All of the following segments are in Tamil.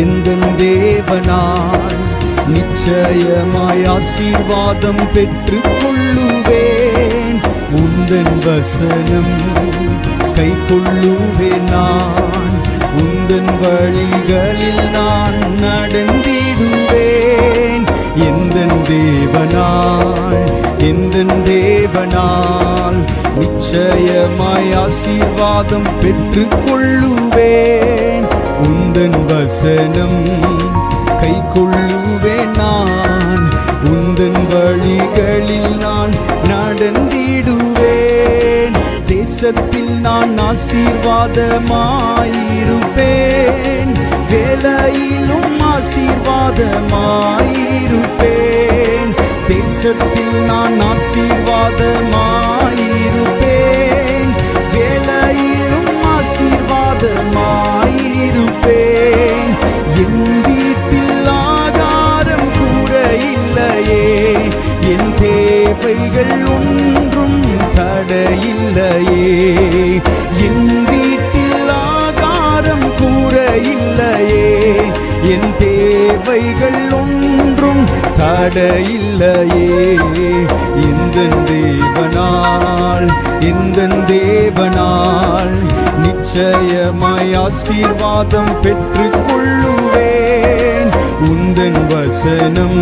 எந்தன் தேவனால் நிச்சயமாய் ஆசீர்வாதம் பெற்றுக் கொள்ளுவேன். உந்தன் வசனம் கை கொள்ளுவேன். நான் உந்தன் வழிகளில் நான் நடந்திடுவேன். எந்தன் தேவனால் நிச்சயமாய் ஆசீர்வாதம் பெற்றுக் கொள்ளுவேன். உந்தன் வசனம் கை கொள்ளுவேன். நான் உந்தன் வழிகளில் நான் நடந்திடுவேன். தேசத்தில் நான் ஆசீர்வாதமாயிருப்பேன். வேலையிலும் ஆசீர்வாதமாயிருப்பேன். தேசத்தில் நான் ஆசீர்வாதமாயிருப்பேன். வேலையிலும் ஆசீர்வாதமாயிருப்பேன். என் வீட்டில் ஆகாரம் கூட இல்லையே, என் தேவைகள் ஒன்றும் தடையில்லையே. என் வீட்டில் ஆகாரம் கூட இல்லையே, என் தேவைகள் ஒன்றும் தடையில்லையே. எந்தன் தேவனால் நிச்சயமாய் ஆசீர்வாதம் பெற்றுக் கொள்ளுவேன். உந்தன் வசனம்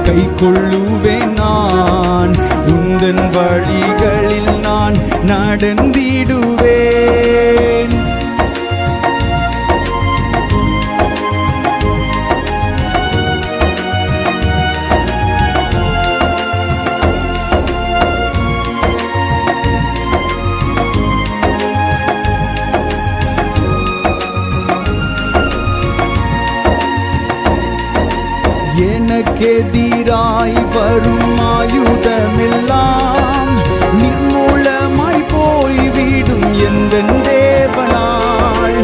கை கொள்ளுவேன். நான் உந்தன் வழிகளில் நான் நடந்திடுவேன். எனக்கெதிராய் வரும் ஆயுதமெல்லாம் நிர்மூலமாய் போய்விடும் எந்தன் தேவனால்.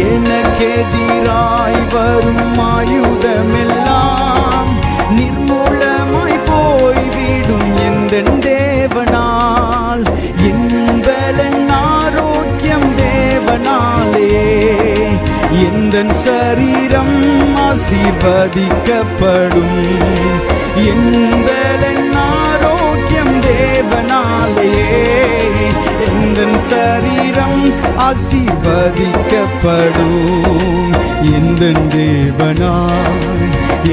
எனக்கெதிராய் வரும் ஆயுதமெல்லாம் நிர்மூலமாய் போய்விடும் எந்தன் தேவனால். என் பலன் ஆரோக்கியம் தேவனாலே, எந்தன் சரீரம் ஆசீர்வதிக்கப்படும். என் பலன் ஆரோக்கியம் தேவனாலே, எந்தன் சரீரம் ஆசீர்வதிக்கப்படும்.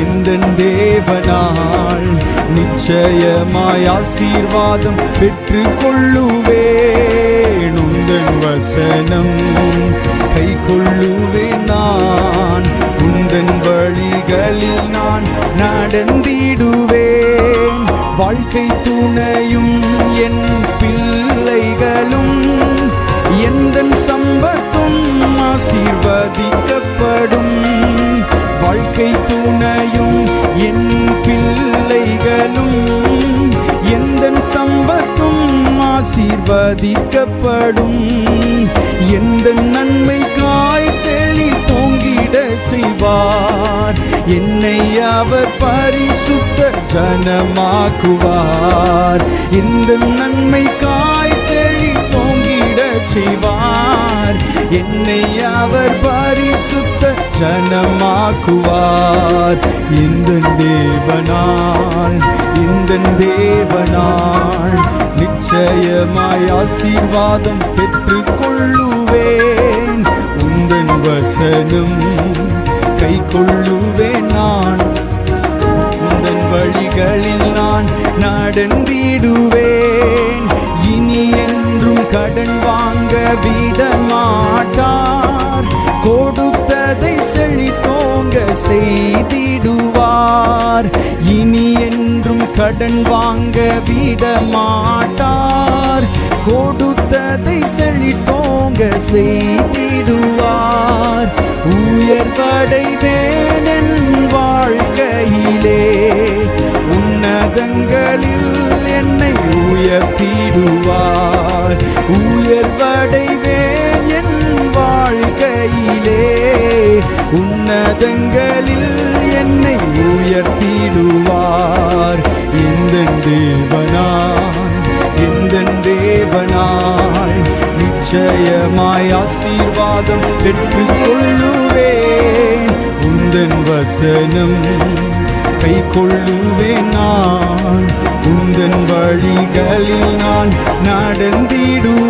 எந்தன் தேவனால் நிச்சயமாய் ஆசீர்வாதம் பெற்றுக் கொள்ளுவேன். உந்தன் வசனம் கை கொள்ளுவேன். நான் உந்தன் வழிகளில் நான் நடந்திடுவேன். வாழ்க்கை துணையும் என் பிள்ளைகளும் எந்தன் சம்பத்தும் ஆசீர்வதிக்கப்படும். வாழ்க்கை துணையும் என் பிள்ளைகளும் எந்தன் சம்பத்தும் ஆசீர்வதிக்கப்படும். எந்த நன்மைக்காய் செழி தோங்கிட செய்வார். என்னை அவர் பரிசுத்த ஜனமாக்குவார். எந்த நன்மைக்காய் செழி தோங்கிட செய்வார். என்னை அவர் பரிசுத்த ஜனமாக்குவார். எந்தன் தேவனால் நிச்சயமாய் ஆசீர்வாதம் பெற்றுக் கொள்ளுவேன். உந்தன் வசனம் கை கொள்ளுவேன். நான் உந்தன் வழிகளில் நான் நடந்திடுவேன். இனி என்றும் கடன் வாங்க விடமாட்டார். கொடுத்ததை செழித்தோங்க செய்திடுவார். இனி என்றும் கடன் வாங்க விடமாட்டார். கொடுத்ததை செழித்தோங்க செய்திடுவார். உயர்வடைவேன் என் வாழ்க்கையிலே, உன்னதங்களில் என்னை உயர்த்திடுவார். உயர்வடைவேன் என் வாழ்க்கையிலே, உன்னதங்களில் என்னை உயர்த்திடுவார். எந்தன் தேவனால் நிச்சயமாய் ஆசீர்வாதம் பெற்றுக் கொள்ளுவேன். உந்தன் வசனம் கை கொள்ளுவேன் நான். உந்தன் வழிகளில் நான் நடந்திடுவேன்.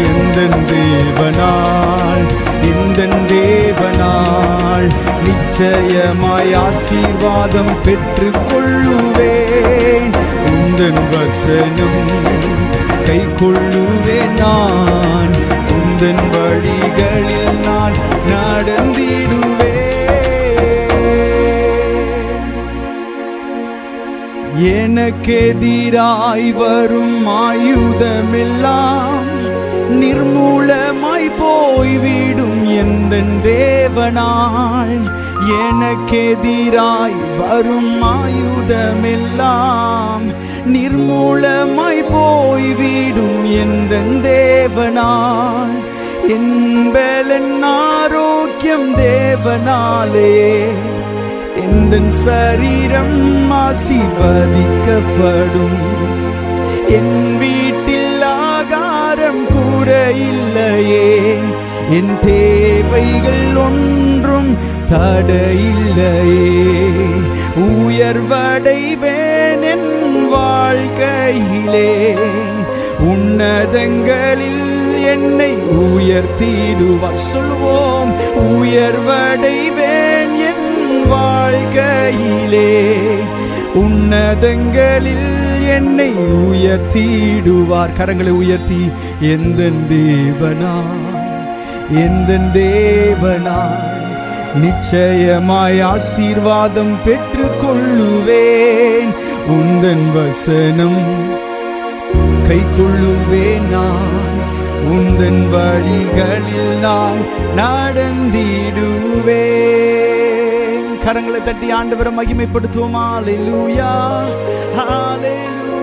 எந்தன் தேவனால் இந்தன் தேவனால் நிச்சயமாய் ஆசீர்வாதம் பெற்றுக் கொள்ளுவேன். உந்தன் வசனம் கை கொள்ளுவேன் நான். உந்தன் வழிகளில் நான் நடந்திடுவேன். எனக்கெதிராய் வரும் ஆயுதமெல்லாம் நிர்மூலமாய் போய்விடும் எந்தன் தேவனால். எனக்கெதிராய் வரும் ஆயுதமெல்லாம் நிர்மூலமாய் போய்விடும் எந்தன் தேவனால். என் பலன் ஆரோக்கியம் தேவனாலே எந்தன் சரீரம் ஆசீர்வதிக்கப்படும். என் வீட்டில் ஆகாரம் குறையில்லையே. என் தேவைகள் ஒன்றும் தடையில்லையே. உயர்வடைவேன் என் வாழ்க்கையிலே. உன்னதங்களில் என்னை உயர்த்திடுவார். சொல்வோம், உயர்வடைவேன் என் வாழ்க்கையிலே. உன்னதங்களில் என்னை உயர்த்திடுவார். கரங்களை உயர்த்தி எந்தன் தேவனாய் நிச்சயமாய் ஆசீர்வாதம் பெற்றுக் கொள்ளுவேன். உந்தன் வசனம் கை கொள்ளுவேன் நான். உந்தன் வழிகளில் நான் நடந்திடுவேன். கரங்களை தட்டி ஆண்டவரை மகிமைப்படுத்துவோம். ஹல்லேலூயா, ஹல்லேலூயா.